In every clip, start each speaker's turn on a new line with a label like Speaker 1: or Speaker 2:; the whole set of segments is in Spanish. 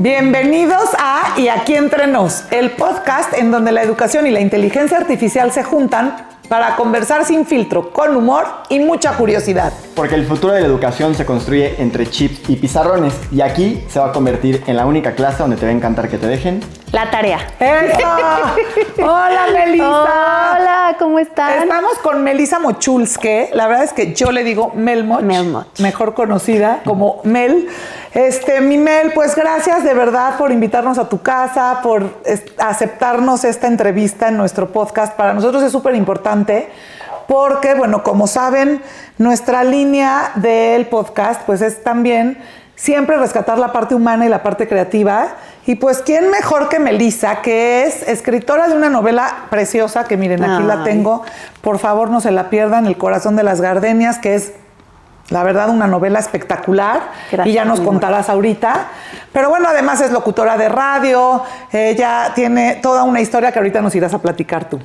Speaker 1: Bienvenidos a Y Aquí Entre Nos, el podcast en donde la educación y la inteligencia artificial se juntan para conversar sin filtro, con humor y mucha curiosidad.
Speaker 2: Porque el futuro de la educación se construye entre chips y pizarrones, y aquí se va a convertir en la única clase donde te va a encantar que te dejen
Speaker 3: la tarea.
Speaker 1: ¡Eso! ¡Hola, Melissa!
Speaker 3: Hola, ¿cómo están?
Speaker 1: Estamos con Melissa Mochulske. La verdad es que yo le digo Melmoch, mejor conocida como Mel. Mi Mel, pues gracias de verdad por invitarnos a tu casa, por aceptarnos esta entrevista en nuestro podcast. Para nosotros es súper importante porque, bueno, como saben, nuestra línea del podcast pues es también siempre rescatar la parte humana y la parte creativa. Y pues, ¿quién mejor que Melissa, que es escritora de una novela preciosa, que miren, aquí la tengo, por favor no se la pierdan, El corazón de las gardenias, que es, la verdad, una novela espectacular. Gracias, y ya nos contarás ahorita. Pero bueno, además es locutora de radio, ella tiene toda una historia que ahorita nos irás a platicar tú.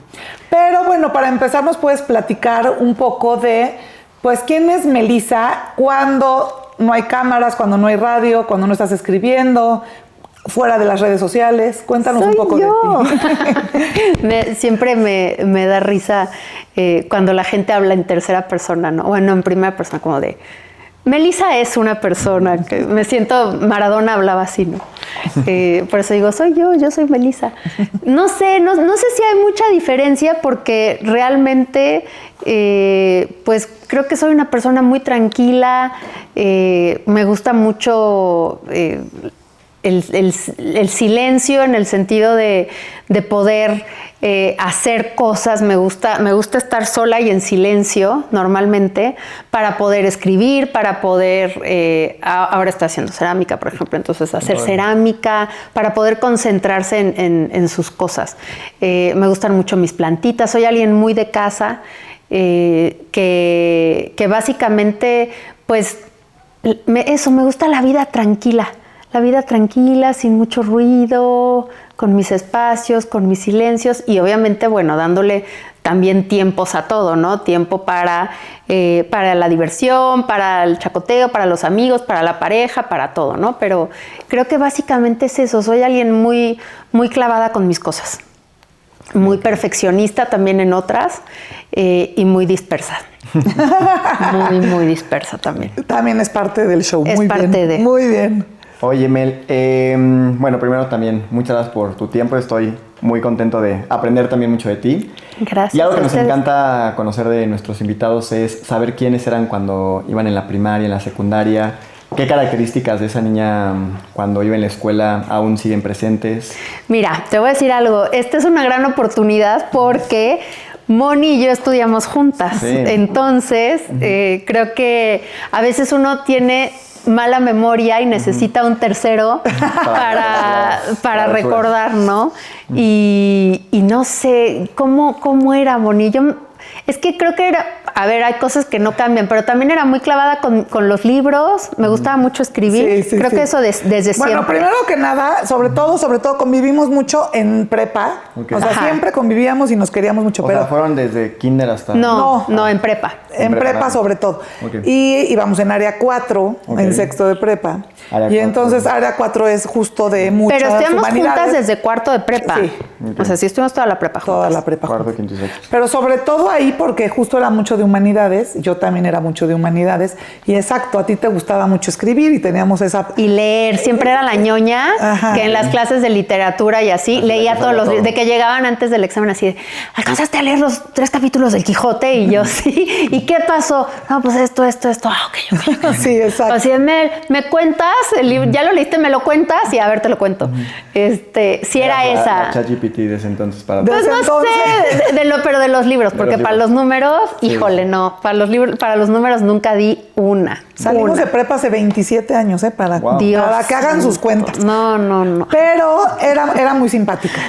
Speaker 1: Pero bueno, para empezar nos puedes platicar un poco de, pues, ¿quién es Melissa cuando no hay cámaras, cuando no hay radio, cuando no estás escribiendo, fuera de las redes sociales? Cuéntanos un poco de ti.
Speaker 3: Siempre me da risa cuando la gente habla en tercera persona, ¿no? Bueno, en primera persona, como de Melissa es una persona, que me siento, Maradona hablaba así, ¿no? Por eso digo, yo soy Melissa. No sé si hay mucha diferencia porque realmente, pues creo que soy una persona muy tranquila, me gusta mucho el silencio en el sentido de poder hacer cosas. Me gusta estar sola y en silencio normalmente para poder escribir, para poder, ahora estoy haciendo cerámica, por ejemplo, entonces hacer cerámica, para poder concentrarse en sus cosas. Me gustan mucho mis plantitas, soy alguien muy de casa, que básicamente, pues, me gusta la vida tranquila. La vida tranquila, sin mucho ruido, con mis espacios, con mis silencios y obviamente, bueno, dándole también tiempos a todo, ¿no? Tiempo para la diversión, para el chacoteo, para los amigos, para la pareja, para todo, ¿no? Pero creo que básicamente es eso. Soy alguien muy, muy clavada con mis cosas. Muy perfeccionista también en otras y muy dispersa. Muy, muy dispersa también.
Speaker 1: También es parte del show.
Speaker 3: Es
Speaker 1: muy
Speaker 3: parte
Speaker 1: bien,
Speaker 3: de.
Speaker 1: Muy bien.
Speaker 2: Oye, Mel, bueno, primero también muchas gracias por tu tiempo. Estoy muy contento de aprender también mucho de ti.
Speaker 3: Gracias.
Speaker 2: Y algo que nos encanta conocer de nuestros invitados es saber quiénes eran cuando iban en la primaria, en la secundaria. ¿Qué características de esa niña cuando iba en la escuela aún siguen presentes?
Speaker 3: Mira, te voy a decir algo. Esta es una gran oportunidad porque Moni y yo estudiamos juntas. Sí. Entonces, creo que a veces uno tiene mala memoria y necesita un tercero para recordar, ¿no? Y no sé, ¿cómo era Moni? Es que creo que era, a ver, hay cosas que no cambian, pero también era muy clavada con los libros, me gustaba mucho escribir, creo que eso desde siempre.
Speaker 1: Bueno, primero que nada, sobre todo convivimos mucho en prepa, o sea, siempre convivíamos y nos queríamos mucho.
Speaker 2: O sea, fueron desde kinder hasta...
Speaker 3: No, en prepa.
Speaker 1: En prepa sobre todo. Okay. Y íbamos en área 4, en sexto de prepa. Y entonces área 4 es justo de muchas
Speaker 3: Pero estuvimos
Speaker 1: humanidades.
Speaker 3: Juntas desde cuarto de prepa. Sí. O sea, sí estuvimos toda la prepa juntas.
Speaker 1: Toda la prepa
Speaker 2: juntas. Cuarto, quinto y sexto.
Speaker 1: Pero sobre todo ahí porque justo era mucho de humanidades, yo también era mucho de humanidades. Y exacto, a ti te gustaba mucho escribir y teníamos esa...
Speaker 3: Y leer, siempre era la ñoña, que en las clases de literatura y así, leía todos los libros, de que llegaban antes del examen así de, ¿alcanzaste a leer los 3 capítulos del Quijote? Y yo, sí. ¿Y qué pasó? No, pues esto. Ok.
Speaker 1: Sí, exacto.
Speaker 3: Así me cuentas, el libro, ya lo leíste, me lo cuentas y a ver, te lo cuento. Sí era esa.
Speaker 2: La ChatGPT de ese entonces para...
Speaker 3: Pues no sé, pero de los libros, porque para los números, híjole, no, para los números nunca di una.
Speaker 1: Salimos de prepa hace 27 años, para que hagan sus cuentas.
Speaker 3: No.
Speaker 1: Pero era muy simpática.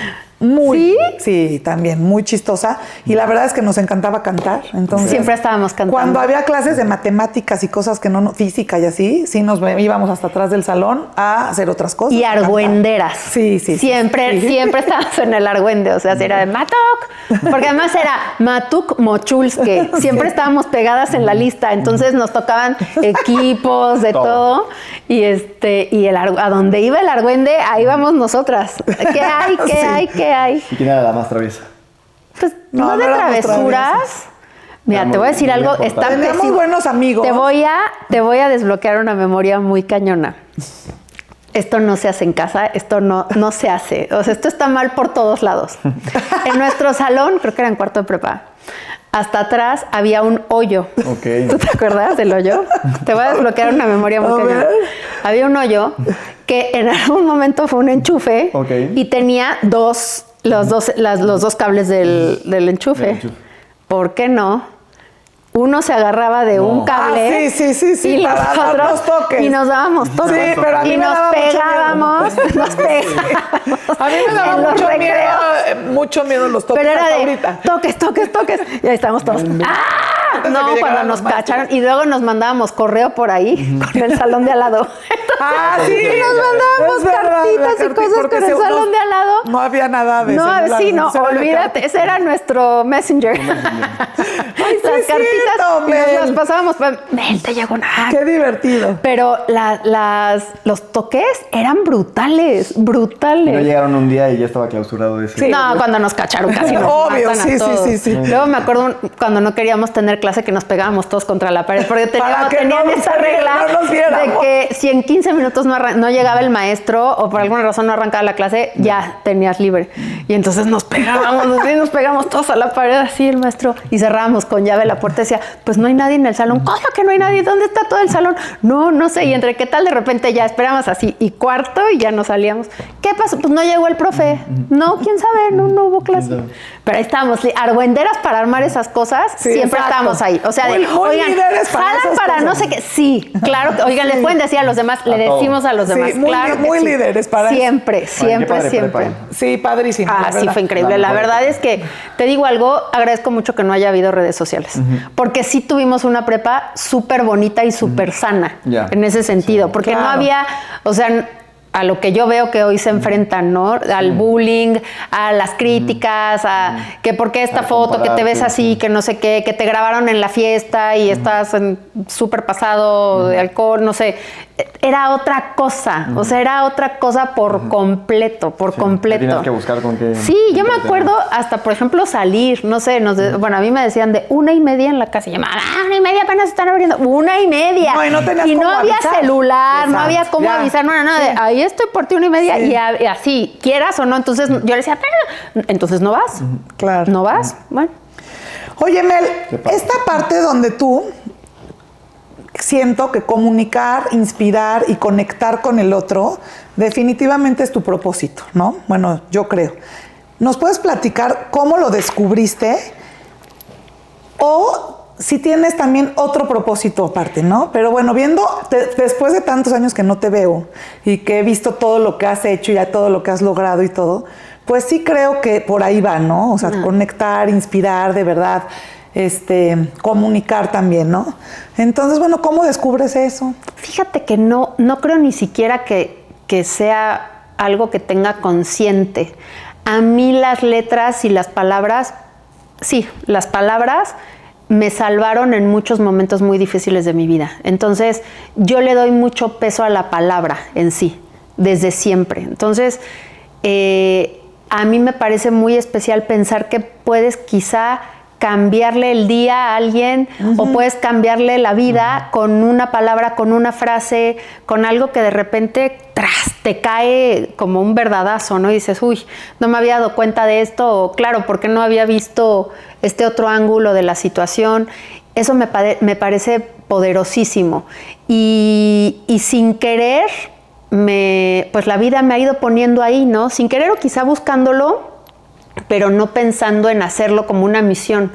Speaker 1: Sí, también, muy chistosa. Y la verdad es que nos encantaba cantar. Entonces,
Speaker 3: siempre estábamos cantando.
Speaker 1: Cuando había clases de matemáticas y cosas que no, física y así, sí nos íbamos hasta atrás del salón a hacer otras cosas.
Speaker 3: Y argüenderas.
Speaker 1: Sí.
Speaker 3: Siempre estábamos en el argüende, o sea, si era de Matuk, porque además era Matuk Mochulske. Siempre estábamos pegadas en la lista, entonces nos tocaban equipos de todo. Y a donde iba el argüende, ahí vamos nosotras. ¿Qué hay?
Speaker 2: ¿Y quién era la más traviesa?
Speaker 3: Pues no de travesuras. Mira, te voy a decir algo.
Speaker 1: Tenemos buenos amigos.
Speaker 3: Te voy a desbloquear una memoria muy cañona. Esto no se hace en casa, esto no se hace. O sea, esto está mal por todos lados. En nuestro salón, creo que era en cuarto de prepa, hasta atrás había un hoyo.
Speaker 2: Okay.
Speaker 3: ¿Tú te acuerdas del hoyo? Te voy a desbloquear una memoria muy cañona. Había un hoyo que en algún momento fue un enchufe y tenía los dos cables del enchufe. ¿Por qué no? Uno se agarraba de un cable
Speaker 1: sí,
Speaker 3: y los otros
Speaker 1: toques.
Speaker 3: Y nos dábamos toques.
Speaker 1: Sí, pero a mí me daba
Speaker 3: pegábamos. Nos pegábamos.
Speaker 1: A mí me daba mucho miedo los toques.
Speaker 3: Pero era de
Speaker 1: ahorita.
Speaker 3: Toques. Y ahí estábamos todos. No, cuando nos cacharon. Y luego nos mandábamos correo por ahí con el salón de al lado.
Speaker 1: Sí.
Speaker 3: Y nos mandábamos cartitas y cosas con el salón de al lado.
Speaker 1: No había nada de eso.
Speaker 3: Olvídate. Ese era nuestro Messenger. Las cartitas y nos las pasábamos. Te llegó nada.
Speaker 1: Qué divertido.
Speaker 3: Pero los toques eran brutales.
Speaker 2: Y no llegaron un día y ya estaba clausurado ese.
Speaker 3: Sí. No, cuando nos cacharon casi nos
Speaker 1: obvio,
Speaker 3: matan a todos.
Speaker 1: Sí.
Speaker 3: Luego me acuerdo cuando no queríamos tener clase que nos pegábamos todos contra la pared porque tenían esa regla de que si en 15 minutos no llegaba el maestro o por alguna razón no arrancaba la clase, ya tenías libre. Y entonces nos pegamos todos a la pared así el maestro y cerrábamos con llave la puerta y decía, pues no hay nadie en el salón. ¿Cómo que no hay nadie? ¿Dónde está todo el salón? No sé. Y entre qué tal de repente ya esperamos así y cuarto y ya nos salíamos. ¿Qué pasó? Pues no llegó el profe. No, quién sabe, no hubo clase. Pero ahí estábamos, argüenderas para armar esas cosas, siempre estábamos ahí. O sea, oigan, jalan para no sé qué. Sí, claro, oigan, les pueden decir a los demás, le decimos a los demás.
Speaker 1: Sí, muy líderes para
Speaker 3: siempre.
Speaker 1: Sí, padrísimo.
Speaker 3: Sí, fue increíble. La verdad es que, te digo algo, agradezco mucho que no haya habido redes sociales. Porque sí tuvimos una prepa súper bonita y súper sana en ese sentido. Porque no había, o sea, a lo que yo veo que hoy se enfrentan, ¿no? Al bullying, a las críticas, a que por qué esta foto, que te ves así, que no sé qué, que te grabaron en la fiesta y estás súper pasado de alcohol, no sé. Era otra cosa, o sea, era otra cosa por completo.
Speaker 2: Tienes que buscar con qué.
Speaker 3: Sí, yo me acuerdo hasta, por ejemplo, salir, no sé, bueno, a mí me decían de 1:30 en la casa, y yo, 1:30 apenas están abriendo, 1:30.
Speaker 1: No, y no tenías
Speaker 3: y no había
Speaker 1: avisar.
Speaker 3: Celular, no había cómo avisar, no, de ahí estoy por ti 1:30 y así, quieras o no, entonces yo le decía, pero entonces no vas.
Speaker 1: Claro.
Speaker 3: ¿No vas? Bueno.
Speaker 1: Oye, Mel, esta parte donde tú siento que comunicar, inspirar y conectar con el otro definitivamente es tu propósito, ¿no? Bueno, yo creo. ¿Nos puedes platicar cómo lo descubriste? O si tienes también otro propósito aparte, ¿no? Pero bueno, después de tantos años que no te veo y que he visto todo lo que has hecho y ya todo lo que has logrado y todo, pues sí creo que por ahí va, ¿no? O sea, conectar, inspirar, de verdad, comunicar también, ¿no? Entonces, bueno, ¿cómo descubres eso?
Speaker 3: Fíjate que no creo ni siquiera que sea algo que tenga consciente. A mí las letras y las palabras, sí, las palabras me salvaron en muchos momentos muy difíciles de mi vida. Entonces, yo le doy mucho peso a la palabra en sí, desde siempre. Entonces, a mí me parece muy especial pensar que puedes quizá cambiarle el día a alguien o puedes cambiarle la vida con una palabra, con una frase, con algo que de repente te cae como un verdadazo, ¿no? Y dices, uy, no me había dado cuenta de esto, o claro, ¿por qué no había visto este otro ángulo de la situación? Eso me parece poderosísimo. Y sin querer, pues la vida me ha ido poniendo ahí, ¿no? Sin querer o quizá buscándolo, pero no pensando en hacerlo como una misión,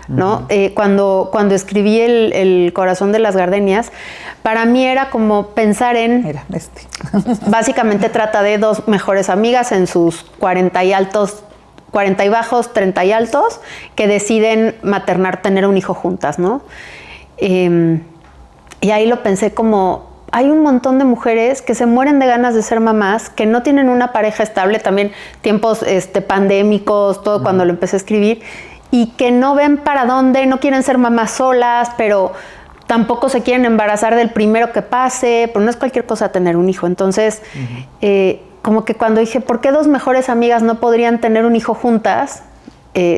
Speaker 3: ¿no? Cuando escribí el Corazón de las Gardenias, para mí era como pensar en...
Speaker 1: Mira,
Speaker 3: Básicamente trata de dos mejores amigas en sus 40 y altos 40 y bajos, 30 y altos, que deciden maternar, tener un hijo juntas, ¿no? Y ahí lo pensé como, hay un montón de mujeres que se mueren de ganas de ser mamás, que no tienen una pareja estable, también tiempos pandémicos, todo cuando lo empecé a escribir, y que no ven para dónde, no quieren ser mamás solas, pero tampoco se quieren embarazar del primero que pase, pero no es cualquier cosa tener un hijo. Entonces, como que cuando dije, ¿por qué dos mejores amigas no podrían tener un hijo juntas?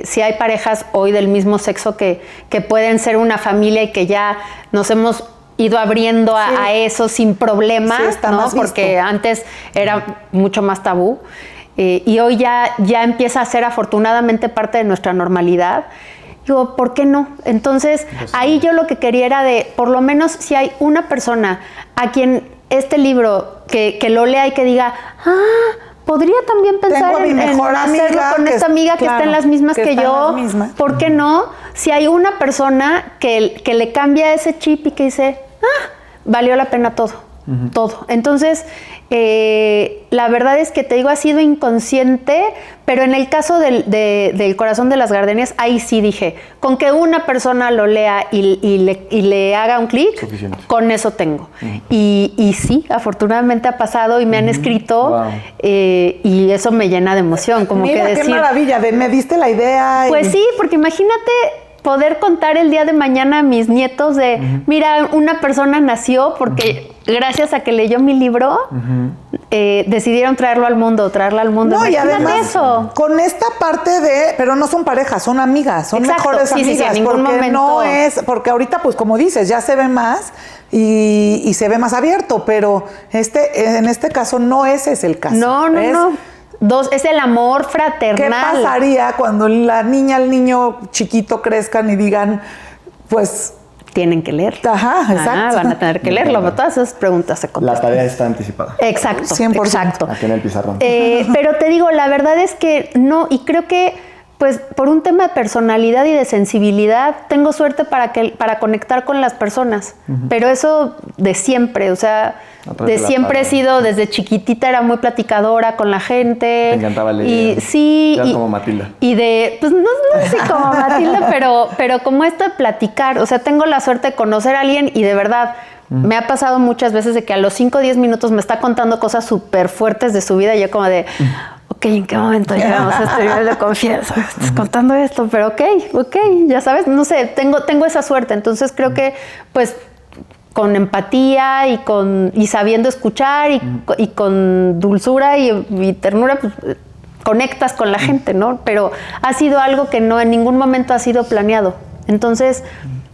Speaker 3: Si hay parejas hoy del mismo sexo que pueden ser una familia y que ya nos hemos ido abriendo a eso sin problema, ¿no? Porque antes era mucho más tabú. Y hoy ya empieza a ser afortunadamente parte de nuestra normalidad. Digo, ¿por qué no? Entonces, ahí yo lo que quería era por lo menos si hay una persona a quien este libro que lo lea y que diga, podría también pensar en hacerlo con esta amiga que está en las mismas que yo. ¿Por qué no? Si hay una persona que le cambia ese chip y que dice, valió la pena todo. Todo. Entonces, la verdad es que te digo, ha sido inconsciente, pero en el caso del Corazón de las Gardenias, ahí sí dije, con que una persona lo lea y le haga un clic, con eso tengo. Y sí, afortunadamente ha pasado y me han escrito, y eso me llena de emoción. Como
Speaker 1: Mira,
Speaker 3: que decir,
Speaker 1: qué maravilla, me diste la idea.
Speaker 3: Pues sí, porque imagínate poder contar el día de mañana a mis nietos de, mira, una persona nació porque gracias a que leyó mi libro, decidieron traerla al mundo.
Speaker 1: No, y además, eso. Con esta parte pero no son parejas, son amigas, son mejores amigas. Sí, en ningún momento. No es, porque ahorita, pues como dices, ya se ve más y se ve más abierto, pero en este caso no ese es el caso.
Speaker 3: No. Es el amor fraternal.
Speaker 1: ¿Qué pasaría cuando la niña, el niño chiquito crezcan y digan, pues...
Speaker 3: Tienen que leer.
Speaker 1: Ajá, exacto.
Speaker 3: Van a tener que leerlo. Todas esas preguntas se contestan.
Speaker 2: La tarea está anticipada.
Speaker 3: Exacto, 100%. Exacto.
Speaker 2: Aquí en el pizarrón.
Speaker 3: Pero te digo, la verdad es que no, y creo que pues por un tema de personalidad y de sensibilidad, tengo suerte para conectar con las personas. Pero eso de siempre, o sea, de siempre he sido, desde chiquitita era muy platicadora con la gente.
Speaker 2: Te encantaba leer.
Speaker 3: Y sí.
Speaker 2: Eras como Matilda.
Speaker 3: Y pues no sé como Matilda, pero como esto de platicar, o sea, tengo la suerte de conocer a alguien y de verdad, me ha pasado muchas veces de que a los 5 o 10 minutos me está contando cosas súper fuertes de su vida y yo como de... Ok, ¿en qué momento llegamos a este nivel de confianza? Estás contando esto, pero ok, ya sabes, no sé, tengo esa suerte. Entonces creo que, pues, con empatía y sabiendo escuchar y con dulzura y ternura, pues, conectas con la gente, ¿no? Pero ha sido algo que no en ningún momento ha sido planeado. Entonces,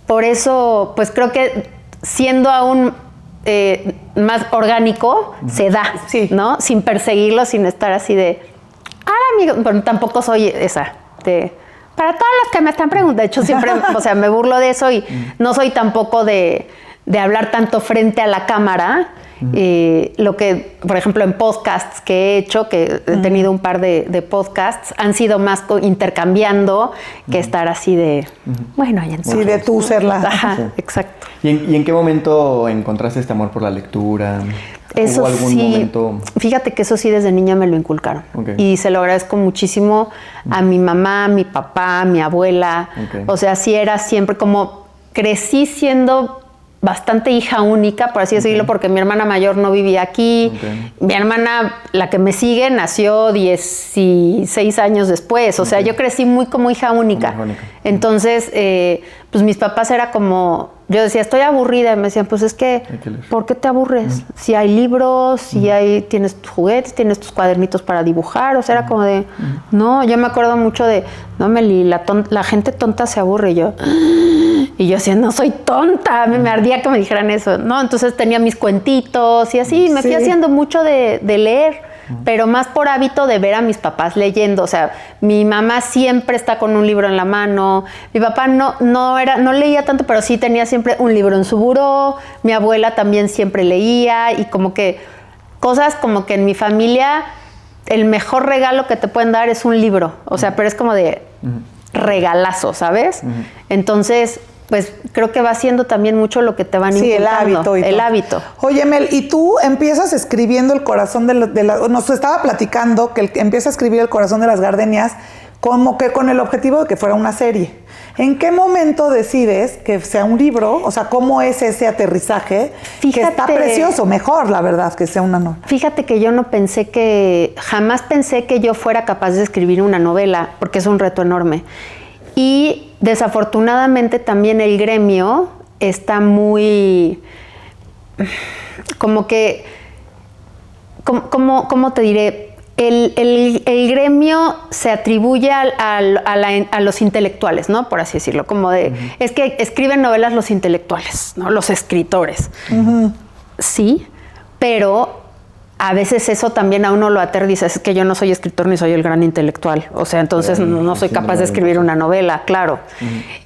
Speaker 3: por eso, pues creo que siendo aún... más orgánico, se da, ¿no? Sin perseguirlo, sin estar así de, amigo, pero tampoco soy esa de, para todas las que me están preguntando, de hecho siempre, o sea, me burlo de eso y no soy tampoco de hablar tanto frente a la cámara. Lo que, por ejemplo, en podcasts que he hecho, que he tenido un par de podcasts, han sido más intercambiando que estar así de, bueno, ya
Speaker 1: sí, de tú serla.
Speaker 3: Ajá, exacto.
Speaker 2: ¿Y en qué momento encontraste este amor por la lectura?
Speaker 3: Eso
Speaker 2: ¿Hubo algún momento?
Speaker 3: Fíjate que eso sí desde niña me lo inculcaron. Y se lo agradezco muchísimo a mi mamá, a mi papá, a mi abuela. O sea, sí era siempre como crecí siendo bastante hija única, por así decirlo, porque mi hermana mayor no vivía aquí. Mi hermana, la que me sigue, nació 16 años después. O sea, yo crecí muy como hija única. Entonces, pues mis papás era como... Yo decía, estoy aburrida. Y me decían, pues es que, ¿por qué te aburres? Si hay libros, si tienes tus juguetes, tienes tus cuadernitos para dibujar. O sea, era como de, no, yo me acuerdo mucho de, no, Meli, la gente tonta se aburre. Y yo decía, no soy tonta. A mí me ardía que me dijeran eso, ¿no? Entonces tenía mis cuentitos y así. Me fui haciendo mucho de leer. Pero más por hábito de ver a mis papás leyendo. O sea, mi mamá siempre está con un libro en la mano. Mi papá no leía tanto, pero sí tenía siempre un libro en su buró. Mi abuela también siempre leía. Y como que cosas como que en mi familia el mejor regalo que te pueden dar es un libro. O sea, pero es como de regalazo, ¿sabes? Entonces... pues creo que va siendo también mucho lo que te van inculcando. El hábito.
Speaker 1: Oye, Mel, y tú empiezas escribiendo El Corazón de la... Nos estaba platicando que empieza a escribir El Corazón de las Gardenias como que con el objetivo de que fuera una serie. ¿En qué momento decides que sea un libro? O sea, ¿cómo es ese aterrizaje? Que está precioso, mejor, la verdad, que sea una novela.
Speaker 3: Fíjate que yo jamás pensé que yo fuera capaz de escribir una novela, porque es un reto enorme. Y desafortunadamente también el gremio está muy, como que, ¿cómo te diré? El gremio se atribuye a los intelectuales, ¿no? Por así decirlo, como de, es que escriben novelas los intelectuales, ¿no? Los escritores. Sí, pero a veces eso también a uno lo aterra, dice, es que yo no soy escritor ni soy el gran intelectual, o sea, entonces no soy capaz de escribir una novela, claro.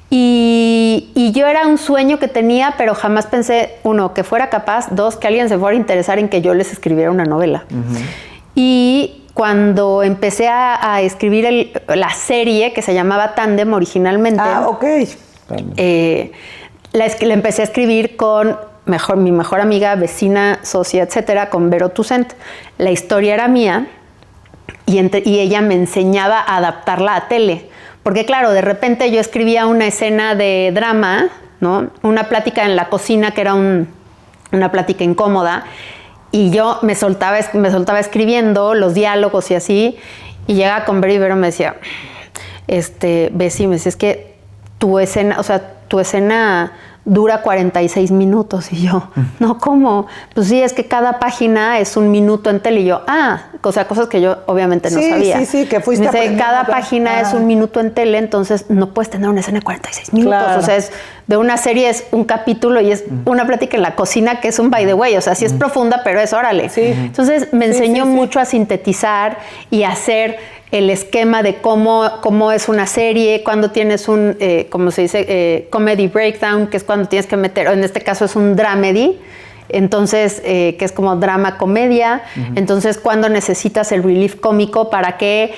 Speaker 3: Y yo era un sueño que tenía, pero jamás pensé, uno, que fuera capaz, dos, que alguien se fuera a interesar en que yo les escribiera una novela. Y cuando empecé a escribir la serie que se llamaba Tándem originalmente, la empecé a escribir con mi mejor amiga, vecina, socia, etcétera, con Vero Toussaint. La historia era mía y ella me enseñaba a adaptarla a tele. Porque claro, de repente yo escribía una escena de drama, ¿no? Una plática en la cocina que era una plática incómoda. Y yo me soltaba escribiendo los diálogos y así, y llegaba con Vero y Vero me decía, Bessie, me decía, es que tu escena dura 46 minutos. Y yo, no, ¿cómo? Pues sí, es que cada página es un minuto en tele. Y yo, cosas que yo obviamente no sabía.
Speaker 1: Sí, que fuiste aprendiendo.
Speaker 3: Cada página es un minuto en tele, entonces no puedes tener una escena de 46 minutos. Claro. O sea, de una serie es un capítulo y es una plática en la cocina que es un by the way. O sea, sí es profunda, pero es órale. Sí. Entonces me enseñó mucho a sintetizar y a hacer el esquema de cómo es una serie, cuando tienes un, como se dice, comedy breakdown, que es cuando tienes que meter, o en este caso es un dramedy, entonces, que es como drama-comedia, entonces cuando necesitas el relief cómico para que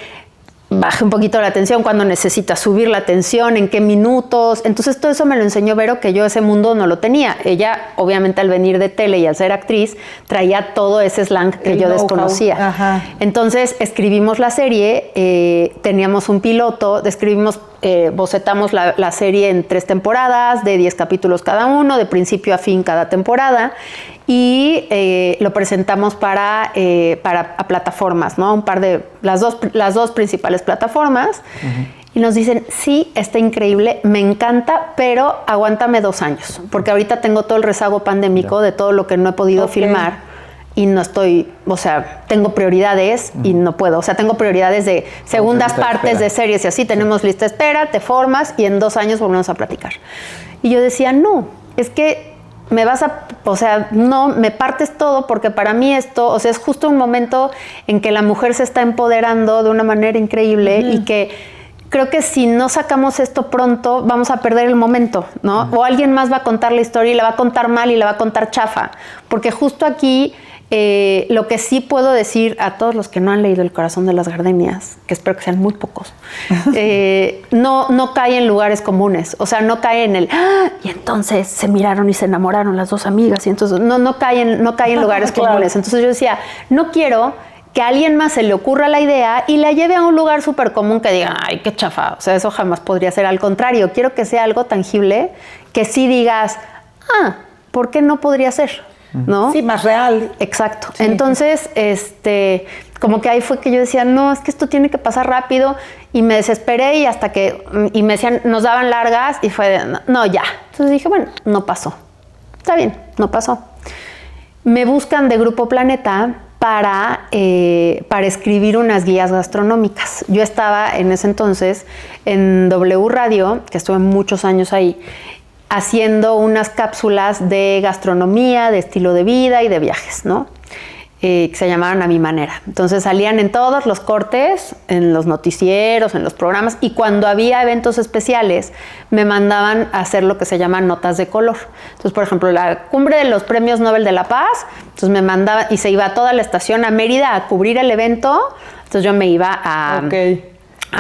Speaker 3: baje un poquito la tensión, cuando necesitas subir la tensión, en qué minutos. Entonces todo eso me lo enseñó Vero, que yo ese mundo no lo tenía. Ella, obviamente, al venir de tele y al ser actriz, traía todo ese slang que yo desconocía. Ajá. Entonces escribimos la serie, teníamos un piloto, bocetamos la serie en 3 temporadas, de 10 capítulos cada uno, de principio a fin cada temporada, y lo presentamos para plataformas, ¿no? Un par de las dos principales plataformas. Y nos dicen, sí, está increíble, me encanta, pero aguántame 2 años, porque ahorita tengo todo el rezago pandémico de todo lo que no he podido filmar y no estoy, o sea, tengo prioridades y no puedo. O sea, tengo prioridades de segundas partes de series y así, tenemos lista de espera, te formas y en 2 años volvemos a platicar. Y yo decía, no, es que no, me partes todo, porque para mí esto, o sea, es justo un momento en que la mujer se está empoderando de una manera increíble y que creo que si no sacamos esto pronto, vamos a perder el momento, ¿no? O alguien más va a contar la historia y la va a contar mal y la va a contar chafa, porque justo aquí lo que sí puedo decir a todos los que no han leído El corazón de las gardenias, que espero que sean muy pocos, no cae en lugares comunes. O sea, no cae en y entonces se miraron y se enamoraron las 2 amigas, y entonces no cae en lugares comunes. Entonces yo decía, no quiero que a alguien más se le ocurra la idea y la lleve a un lugar súper común que digan, ay, qué chafa. O sea, eso jamás podría ser. Al contrario, quiero que sea algo tangible, que sí digas, ¿por qué no podría ser? ¿No?
Speaker 1: Sí, más real.
Speaker 3: Exacto. Sí. Entonces, como que ahí fue que yo decía, no, es que esto tiene que pasar rápido, y me desesperé y me decían, nos daban largas y fue de, no, ya. Entonces dije, bueno, no pasó. Está bien, no pasó. Me buscan de Grupo Planeta para escribir unas guías gastronómicas. Yo estaba en ese entonces en W Radio, que estuve muchos años ahí, haciendo unas cápsulas de gastronomía, de estilo de vida y de viajes, ¿no? Que se llamaron A Mi Manera. Entonces salían en todos los cortes, en los noticieros, en los programas, y cuando había eventos especiales me mandaban a hacer lo que se llama notas de color. Entonces, por ejemplo, la cumbre de los premios Nobel de la Paz, entonces me mandaban y se iba toda la estación a Mérida a cubrir el evento, entonces yo me iba a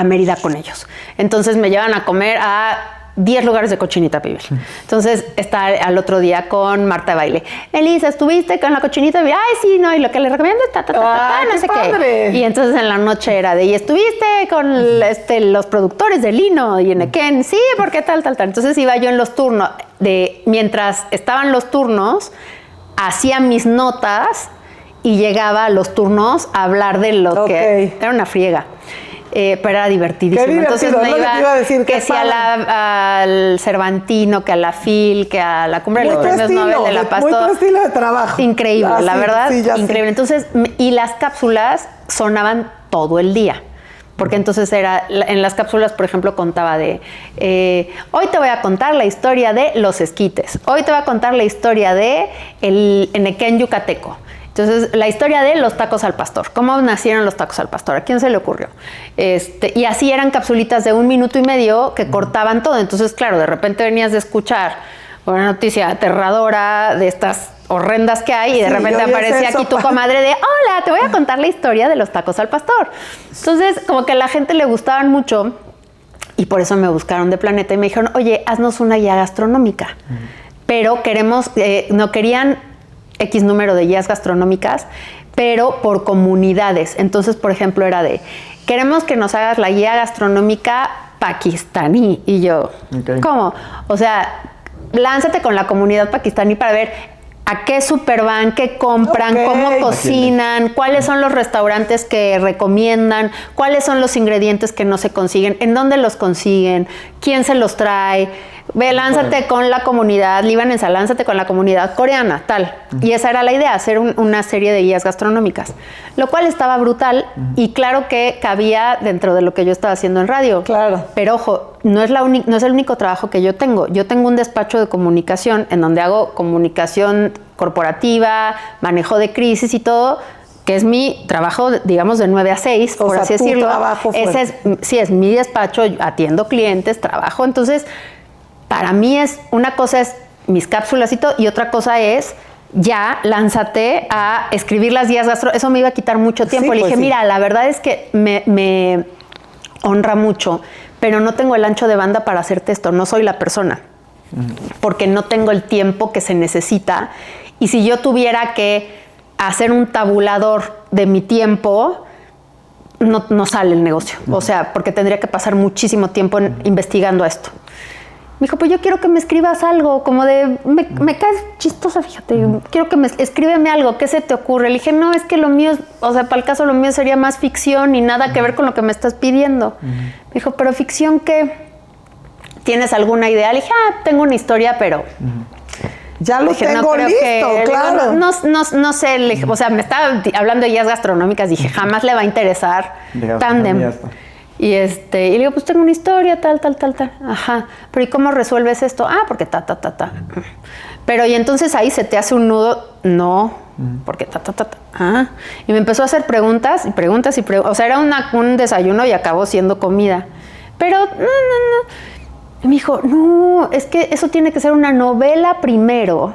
Speaker 3: Mérida con ellos. Entonces me llevan a comer a 10 lugares de cochinita pibil. Entonces, está al otro día con Marta de Baile. Elisa, ¿estuviste con la cochinita pibil? Ay, sí, no, y lo que le recomiendo es no sé qué. Y entonces en la noche era de, ¿y estuviste con los productores de Lino y Enequén? Sí, porque tal. Entonces iba yo en los turnos, mientras estaban los turnos, hacía mis notas y llegaba a los turnos a hablar de lo que era una friega. Pero era divertidísimo. Entonces me iba que si al Cervantino, que a la FIL, que a la Cumbre de los Premios Nobel de la Paz.
Speaker 1: Muy tu estilo de trabajo.
Speaker 3: Increíble, la verdad, increíble. Entonces, y las cápsulas sonaban todo el día. Porque entonces en las cápsulas, por ejemplo, contaba de, hoy te voy a contar la historia de los esquites, hoy te voy a contar la historia de el Enequén yucateco. Entonces, la historia de los tacos al pastor. ¿Cómo nacieron los tacos al pastor? ¿A quién se le ocurrió? Y así eran capsulitas de 1 minuto y medio que cortaban todo. Entonces, claro, de repente venías de escuchar una noticia aterradora de estas horrendas que hay y de repente aparecía aquí tu comadre de, hola, te voy a contar la historia de los tacos al pastor. Entonces, como que a la gente le gustaban mucho y por eso me buscaron de Planeta y me dijeron, oye, haznos una guía gastronómica. Pero no querían X número de guías gastronómicas, pero por comunidades. Entonces, por ejemplo, era de, queremos que nos hagas la guía gastronómica pakistaní. Y yo, ¿cómo? O sea, lánzate con la comunidad pakistaní para ver a qué super van, qué compran, cómo cocinan, cuáles son los restaurantes que recomiendan, cuáles son los ingredientes que no se consiguen, en dónde los consiguen, quién se los trae. Ve, lánzate con la comunidad libanesa, lánzate con la comunidad coreana, tal. Y esa era la idea, hacer una serie de guías gastronómicas, lo cual estaba brutal y claro que cabía dentro de lo que yo estaba haciendo en radio.
Speaker 1: Claro.
Speaker 3: Pero ojo, no es el único trabajo que yo tengo. Yo tengo un despacho de comunicación en donde hago comunicación corporativa, manejo de crisis y todo, que es mi trabajo, digamos, de 9 a 6, por así decirlo. Ese es mi despacho, atiendo clientes, trabajo, entonces para mí una cosa es mis cápsulas y todo, y otra cosa es ya lánzate a escribir las guías gastronómicas. Eso me iba a quitar mucho tiempo. Le dije, mira, la verdad es que me honra mucho, pero no tengo el ancho de banda para hacerte esto, no soy la persona, porque no tengo el tiempo que se necesita. Y si yo tuviera que hacer un tabulador de mi tiempo, no sale el negocio. O sea, porque tendría que pasar muchísimo tiempo investigando esto. Me dijo, pues yo quiero que me escribas algo, como de, me caes chistosa, fíjate, quiero que escríbeme algo, ¿qué se te ocurre? Le dije, no, es que lo mío, o sea, para el caso lo mío sería más ficción y nada que ver con lo que me estás pidiendo. Me dijo, ¿pero ficción qué? ¿Tienes alguna idea? Le dije, tengo una historia, pero...
Speaker 1: Ya lo tengo listo, claro.
Speaker 3: No sé, le dije, o sea, me estaba hablando de guías gastronómicas, dije, jamás le va a interesar Tándem. Y le digo, pues tengo una historia, tal. Ajá. Pero ¿y cómo resuelves esto? Porque ta. Pero y entonces ahí se te hace un nudo. No, porque ta. Y me empezó a hacer preguntas. O sea, era un desayuno y acabó siendo comida. Pero no. Y me dijo, no, es que eso tiene que ser una novela primero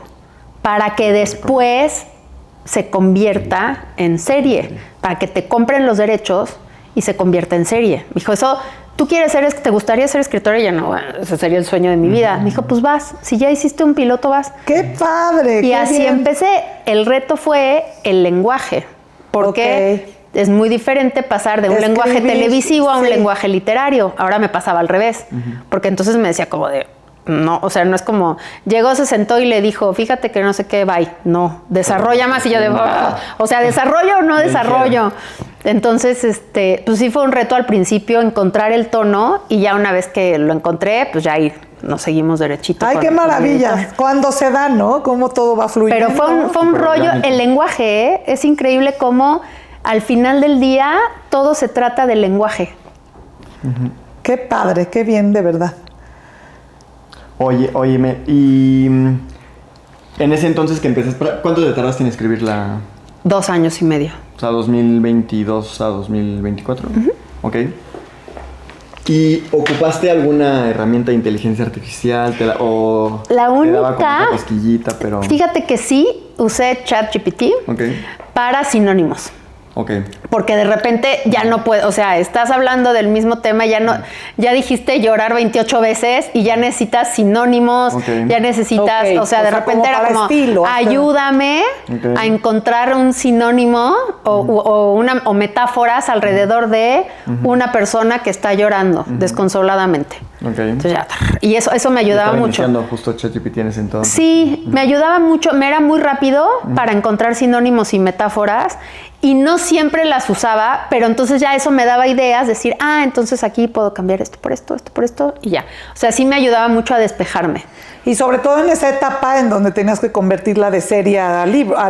Speaker 3: para que después se convierta en serie, para que te compren los derechos y se convierta en serie. Me dijo, eso, ¿te gustaría ser escritora? Y yo, no, ese sería el sueño de mi vida. Me dijo, pues vas, si ya hiciste un piloto, vas.
Speaker 1: ¡Qué padre!
Speaker 3: Y así empecé. El reto fue el lenguaje, porque es muy diferente pasar de un lenguaje televisivo a un lenguaje literario. Ahora me pasaba al revés, porque entonces me decía como de... No, o sea, no es como... Llegó, se sentó y le dijo, fíjate que no sé qué, bye. No, desarrolla más. Y yo de... O sea, ¿desarrollo o no desarrollo? Entonces, pues sí fue un reto al principio encontrar el tono y ya una vez que lo encontré, pues ya ahí nos seguimos derechito.
Speaker 1: ¡Ay, qué maravilla! Cuando se da, ¿no? Cómo todo va fluyendo.
Speaker 3: Pero fue un rollo. El lenguaje, es increíble cómo al final del día todo se trata del lenguaje.
Speaker 1: ¡Qué padre! ¡Qué bien, de verdad!
Speaker 2: Óyeme, y en ese entonces que empezaste, ¿cuánto te tardaste en escribirla?
Speaker 3: 2 años y medio.
Speaker 2: O sea, 2022 a 2024. Ok. ¿Y ocupaste alguna herramienta de inteligencia artificial?
Speaker 3: La única...
Speaker 2: Te daba como una cosquillita, pero...
Speaker 3: Fíjate que sí, usé ChatGPT para sinónimos.
Speaker 2: Ok.
Speaker 3: Porque de repente ya no puedo, o sea, estás hablando del mismo tema, ya dijiste llorar 28 veces y ya necesitas sinónimos, ya necesitas, o sea, de repente era como, estilo, ayúdame a encontrar un sinónimo o metáforas alrededor de una persona que está llorando desconsoladamente. Entonces ya, y eso me ayudaba mucho.
Speaker 2: Justo ChatGPT en ese entonces.
Speaker 3: Sí, me ayudaba mucho, me era muy rápido para encontrar sinónimos y metáforas. Y no siempre las usaba, pero entonces ya eso me daba ideas, decir, entonces aquí puedo cambiar esto por esto, y ya. O sea, sí me ayudaba mucho a despejarme.
Speaker 1: Y sobre todo en esa etapa en donde tenías que convertirla de serie a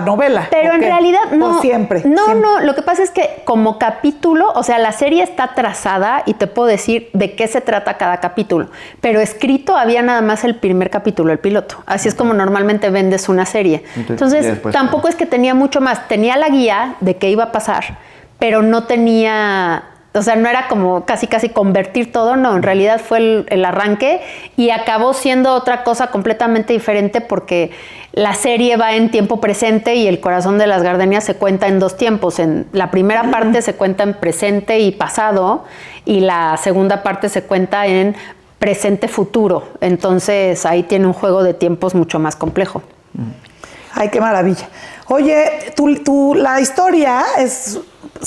Speaker 1: novela.
Speaker 3: Pero en realidad no.
Speaker 1: Siempre.
Speaker 3: No, lo que pasa es que como capítulo, o sea, la serie está trazada y te puedo decir de qué se trata cada capítulo. Pero escrito había nada más el primer capítulo, el piloto. Así es como normalmente vendes una serie. Entonces tampoco es que tenía mucho más. Tenía la guía de qué iba a pasar, pero no tenía... O sea, no era como casi convertir todo, no, en realidad fue el arranque y acabó siendo otra cosa completamente diferente porque la serie va en tiempo presente y El corazón de las gardenias se cuenta en 2 tiempos. En la primera parte se cuenta en presente y pasado y la segunda parte se cuenta en presente-futuro. Entonces ahí tiene un juego de tiempos mucho más complejo.
Speaker 1: Ay, qué maravilla. Oye, la historia es...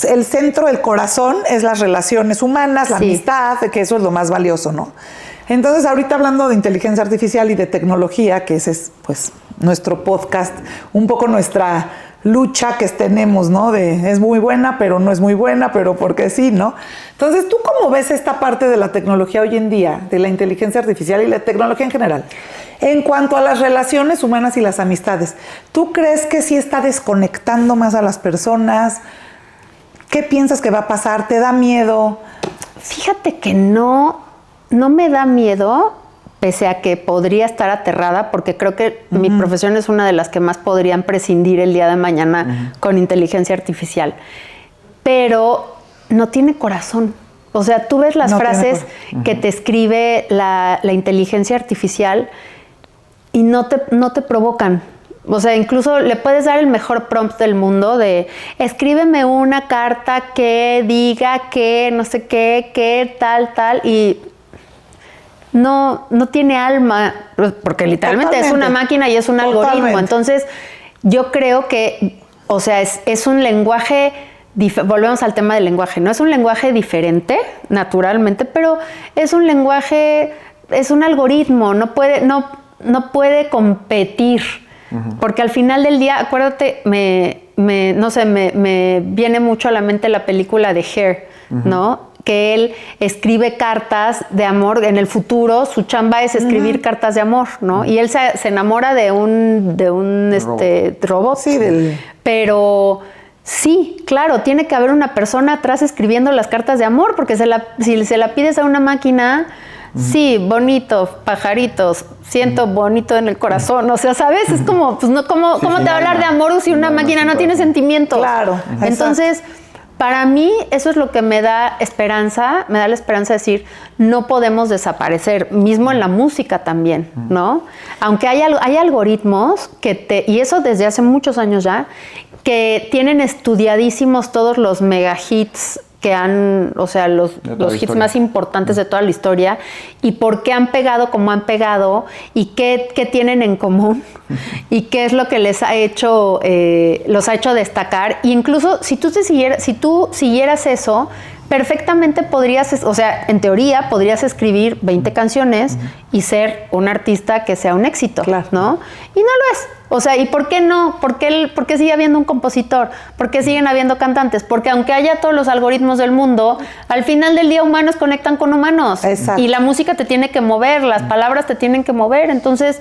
Speaker 1: El centro, el corazón, es las relaciones humanas, la amistad, que eso es lo más valioso, ¿no? Entonces, ahorita hablando de inteligencia artificial y de tecnología, que ese es, pues, nuestro podcast, un poco nuestra lucha que tenemos, ¿no? Es muy buena, pero no es muy buena, pero porque sí, ¿no? Entonces, ¿tú cómo ves esta parte de la tecnología hoy en día, de la inteligencia artificial y la tecnología en general? En cuanto a las relaciones humanas y las amistades, ¿tú crees que sí está desconectando más a las personas? ¿Qué piensas que va a pasar? ¿Te da miedo?
Speaker 3: Fíjate que no me da miedo, pese a que podría estar aterrada, porque creo que mi profesión es una de las que más podrían prescindir el día de mañana con inteligencia artificial. Pero no tiene corazón. O sea, tú ves las frases que te escribe la inteligencia artificial y no te provocan. O sea, incluso le puedes dar el mejor prompt del mundo de escríbeme una carta que diga que no sé qué, que tal, y no tiene alma, porque literalmente es una máquina y es un algoritmo. Entonces, yo creo que, o sea, es un lenguaje, volvemos al tema del lenguaje, no es un lenguaje diferente, naturalmente, pero es un lenguaje, es un algoritmo, no puede competir. Porque al final del día, acuérdate, me viene mucho a la mente la película de Hair, ¿no? Que él escribe cartas de amor. En el futuro, su chamba es escribir cartas de amor, ¿no? Y él se enamora de un robot. Sí, pero sí, claro, tiene que haber una persona atrás escribiendo las cartas de amor, porque si se la pides a una máquina... Sí, bonito, pajaritos, siento bonito en el corazón, o sea, ¿sabes? Es como, pues no, ¿cómo te va a hablar de amor si una máquina no tiene sentimientos?
Speaker 1: Claro.
Speaker 3: Entonces, para mí, eso es lo que me da la esperanza de decir, no podemos desaparecer, mismo en la música también, ¿no? Aunque hay algoritmos y eso desde hace muchos años ya, que tienen estudiadísimos todos los mega hits que o sea, los hits más importantes de toda la historia y por qué han pegado como han pegado y qué tienen en común y qué es lo que los ha hecho destacar. Y incluso si tú siguieras eso, perfectamente podrías, o sea, en teoría podrías escribir 20 canciones y ser un artista que sea un éxito, ¿no? Y no lo es. O sea, ¿y por qué no? ¿Por qué sigue habiendo un compositor? ¿Por qué siguen habiendo cantantes? Porque aunque haya todos los algoritmos del mundo, al final del día humanos conectan con humanos. Exacto. Y la música te tiene que mover, las palabras te tienen que mover. Entonces,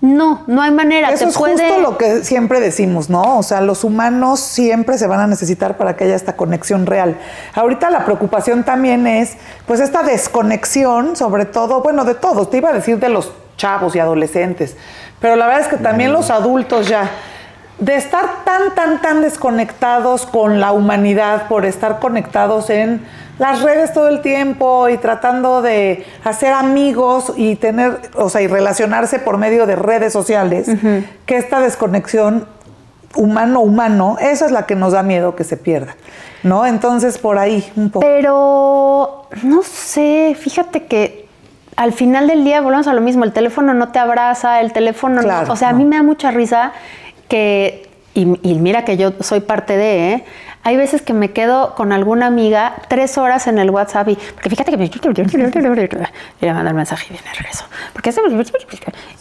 Speaker 3: no hay manera.
Speaker 1: Eso es justo lo que siempre decimos, ¿no? O sea, los humanos siempre se van a necesitar para que haya esta conexión real. Ahorita la preocupación también es, pues, esta desconexión, sobre todo, bueno, de todos. Te iba a decir de los chavos y adolescentes, pero la verdad es que también los adultos ya, de estar tan desconectados con la humanidad, por estar conectados en las redes todo el tiempo y tratando de hacer amigos y y relacionarse por medio de redes sociales, que esta desconexión humano, esa es la que nos da miedo que se pierda, ¿no? Entonces, por ahí un poco.
Speaker 3: Pero, no sé, fíjate que al final del día volvemos a lo mismo, el teléfono no te abraza, el teléfono
Speaker 1: claro,
Speaker 3: no, o sea, a mí me da mucha risa que, y mira que yo soy parte de, hay veces que me quedo con alguna amiga 3 horas en el WhatsApp porque fíjate que le mando el mensaje y viene el regreso. Porque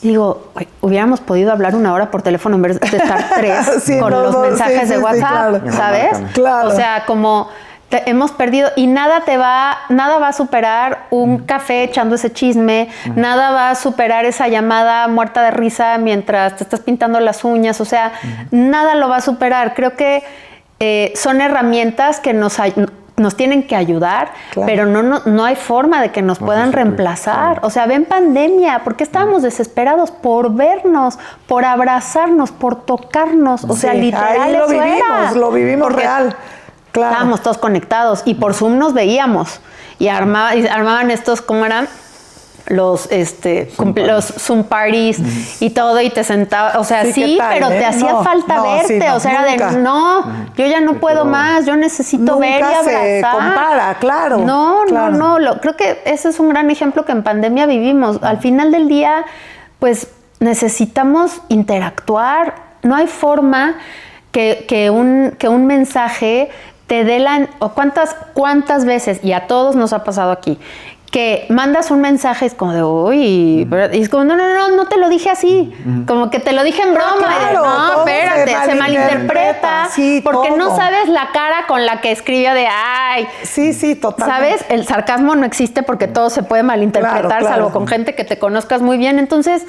Speaker 3: y digo, hubiéramos podido hablar 1 hora por teléfono en vez de estar 3
Speaker 1: sí,
Speaker 3: con los mensajes de WhatsApp,
Speaker 1: claro.
Speaker 3: ¿sabes?
Speaker 1: Claro.
Speaker 3: O sea, como hemos perdido y nada va a superar un café echando ese chisme, nada va a superar esa llamada muerta de risa mientras te estás pintando las uñas, o sea, nada lo va a superar. Creo que son herramientas que nos tienen que ayudar, claro, pero no hay forma de que nos puedan reemplazar. O sea, ven pandemia, ¿por qué estábamos desesperados? Por vernos, por abrazarnos, por tocarnos. O sea, literal,
Speaker 1: ahí lo vivimos
Speaker 3: porque
Speaker 1: real. Claro.
Speaker 3: Estábamos todos conectados y por Zoom nos veíamos y armaban estos, ¿cómo eran? Los Zoom parties y todo, y te sentabas, o sea, sí, pero te hacía falta verte, o sea, era de, yo ya no puedo más, yo necesito ver y abrazar.
Speaker 1: Se compara, claro.
Speaker 3: No, creo que ese es un gran ejemplo que en pandemia vivimos. Al final del día, pues, necesitamos interactuar, no hay forma que un mensaje te dé o cuántas veces, y a todos nos ha pasado aquí, que mandas un mensaje, es como de, uy, y es como, no te lo dije así, como que te lo dije en broma,
Speaker 1: claro,
Speaker 3: no, espérate, se malinterpreta,
Speaker 1: sí,
Speaker 3: porque
Speaker 1: todo.
Speaker 3: no sabes la cara con la que escribió de, ay.
Speaker 1: Sí, totalmente.
Speaker 3: ¿Sabes? El sarcasmo no existe porque todo se puede malinterpretar, claro. Salvo con gente que te conozcas muy bien, entonces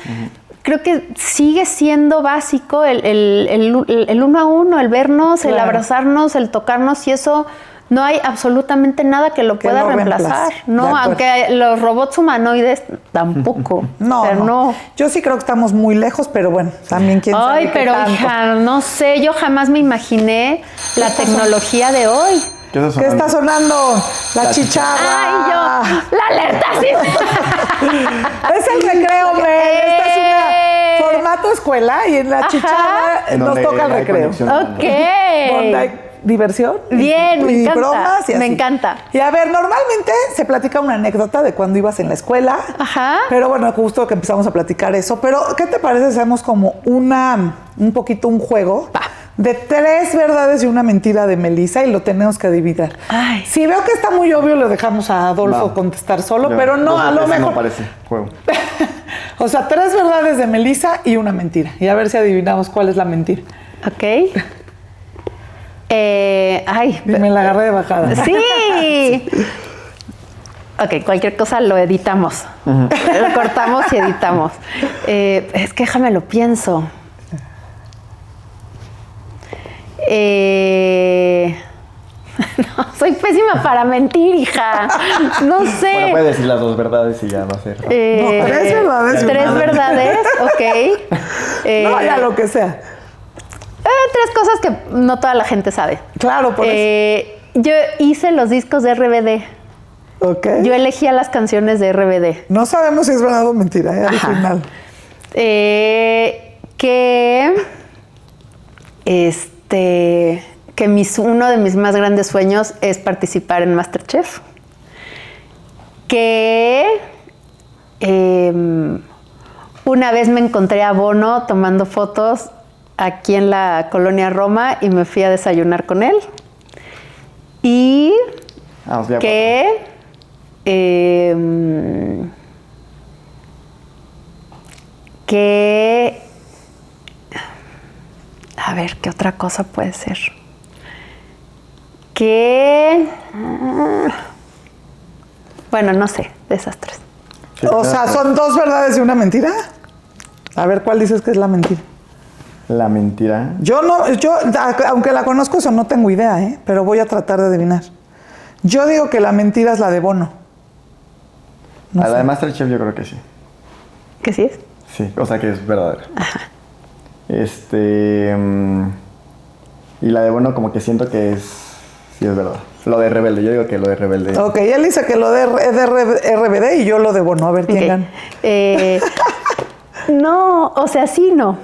Speaker 3: creo que sigue siendo básico el uno a uno, el vernos, claro, el abrazarnos, el tocarnos, y eso no hay absolutamente nada que lo pueda reemplazar. No, aunque los robots humanoides tampoco.
Speaker 1: No. Yo sí creo que estamos muy lejos, pero bueno, también quién sabe.
Speaker 3: Ay, pero hija, no sé, yo jamás me imaginé la tecnología de hoy.
Speaker 1: ¿Qué está sonando? La chicharra.
Speaker 3: Ay, yo, la alerta, sí.
Speaker 1: Es el recreo, Esta es una formato escuela y en la chicharra nos toca el recreo.
Speaker 3: Ok.
Speaker 1: Donde hay diversión.
Speaker 3: Bien, me encanta.
Speaker 1: Bromas y así.
Speaker 3: Me encanta.
Speaker 1: Y a ver, normalmente se platica una anécdota de cuando ibas en la escuela.
Speaker 3: Ajá.
Speaker 1: Pero bueno, justo que empezamos a platicar eso. Pero, ¿qué te parece si hacemos como un poquito un juego? De 3 verdades y una mentira de Melissa y lo tenemos que adivinar.
Speaker 3: Ay.
Speaker 1: Si veo que está muy obvio, le dejamos a Adolfo contestar solo, pero no, a lo mejor.
Speaker 2: No parece juego.
Speaker 1: O sea, 3 verdades de Melissa y una mentira. Y a ver si adivinamos cuál es la mentira.
Speaker 3: Ok.
Speaker 1: Me la agarré de bajada.
Speaker 3: Sí. Ok, cualquier cosa lo editamos. Lo cortamos y editamos. Es que déjame lo pienso. No, soy pésima para mentir, hija. No sé.
Speaker 2: Bueno, puede decir las 2 verdades y ya va a ser.
Speaker 1: 3 verdades.
Speaker 3: 3 verdades, ok.
Speaker 1: No, ya lo que sea.
Speaker 3: 3 cosas que no toda la gente sabe.
Speaker 1: Claro, por eso.
Speaker 3: Yo hice los discos de RBD.
Speaker 1: Ok.
Speaker 3: Yo elegía las canciones de RBD.
Speaker 1: No sabemos si es verdad o mentira, al final.
Speaker 3: Uno de mis más grandes sueños es participar en MasterChef. Una vez me encontré a Bono tomando fotos aquí en la colonia Roma y me fui a desayunar con él. Y a ver, ¿qué otra cosa puede ser? Bueno, no sé, de esas 3.
Speaker 1: Sí, o sea, ¿son 2 verdades y una mentira? A ver, ¿cuál dices que es la mentira?
Speaker 2: La mentira.
Speaker 1: Yo, aunque la conozco, eso no tengo idea, pero voy a tratar de adivinar. Yo digo que la mentira es la de Bono.
Speaker 2: La de MasterChef yo creo que sí.
Speaker 3: ¿Que sí es?
Speaker 2: Sí, o sea que es verdadera. Ajá. Y la de Bono como que siento que sí es verdad. Lo de Rebelde, yo digo que lo de Rebelde.
Speaker 1: Ok, él dice que lo de RBD y yo lo de Bono. A ver quién gana.
Speaker 3: No, o sea, sí no.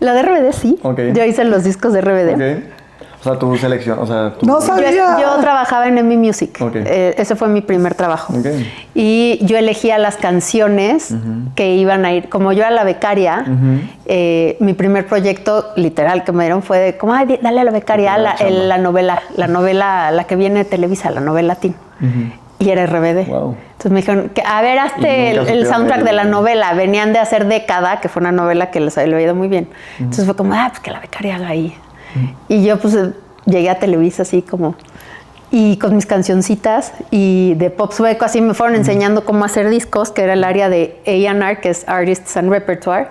Speaker 3: La de RBD sí.
Speaker 2: Okay.
Speaker 3: Yo hice los discos de RBD.
Speaker 2: Okay. O sea, tu selección, o sea,
Speaker 1: No sabía.
Speaker 3: Yo trabajaba en EMI Music.
Speaker 2: Okay.
Speaker 3: Ese fue mi primer trabajo.
Speaker 2: Okay.
Speaker 3: Y yo elegía las canciones que iban a ir. Como yo era la becaria, mi primer proyecto literal que me dieron fue de, como, ay, dale a la becaria la novela, la que viene de Televisa, la novela Teen. Y era RBD.
Speaker 2: Wow.
Speaker 3: Entonces me dijeron, a ver, hazte el soundtrack de la novela. Venían de hacer Década, que fue una novela que les había ido muy bien. Entonces fue como, pues que la becaria haga ahí. Y yo pues llegué a Televisa así como, y con mis cancioncitas y de pop sueco, así me fueron enseñando cómo hacer discos, que era el área de A&R, que es Artists and Repertoire,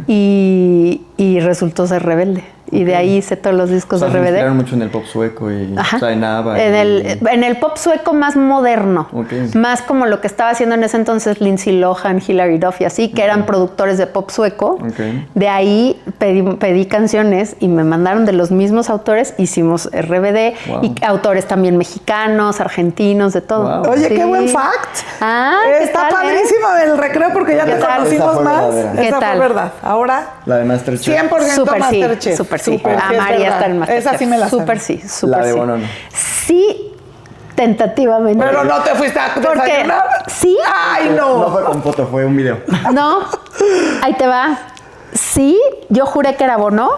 Speaker 3: y resultó ser Rebelde. Y de ahí hice todos los discos de
Speaker 2: Se
Speaker 3: RBD.
Speaker 2: inspiraron mucho en el pop sueco y Zainaba.
Speaker 3: En el pop sueco más moderno. Más como lo que estaba haciendo en ese entonces Lindsay Lohan, Hilary Duff y así, que eran productores de pop sueco. De ahí pedí canciones y me mandaron de los mismos autores. Hicimos RBD y autores también mexicanos, argentinos, de todo.
Speaker 1: Wow. Oye, qué buen fact. Está padrísimo el recreo porque ya te conocimos más. Esa fue verdad. Ahora,
Speaker 2: la de Masterchef.
Speaker 1: 100% Masterchef.
Speaker 3: Súper sí. María está en Masterchef.
Speaker 1: Esa sí me la
Speaker 3: Súper sí.
Speaker 2: La de Bono no.
Speaker 3: Sí, tentativamente.
Speaker 1: Pero no te fuiste a desayunar.
Speaker 3: Sí.
Speaker 1: Ay, no.
Speaker 2: No fue con foto, fue un video.
Speaker 3: No, ahí te va. Sí, yo juré que era Bono.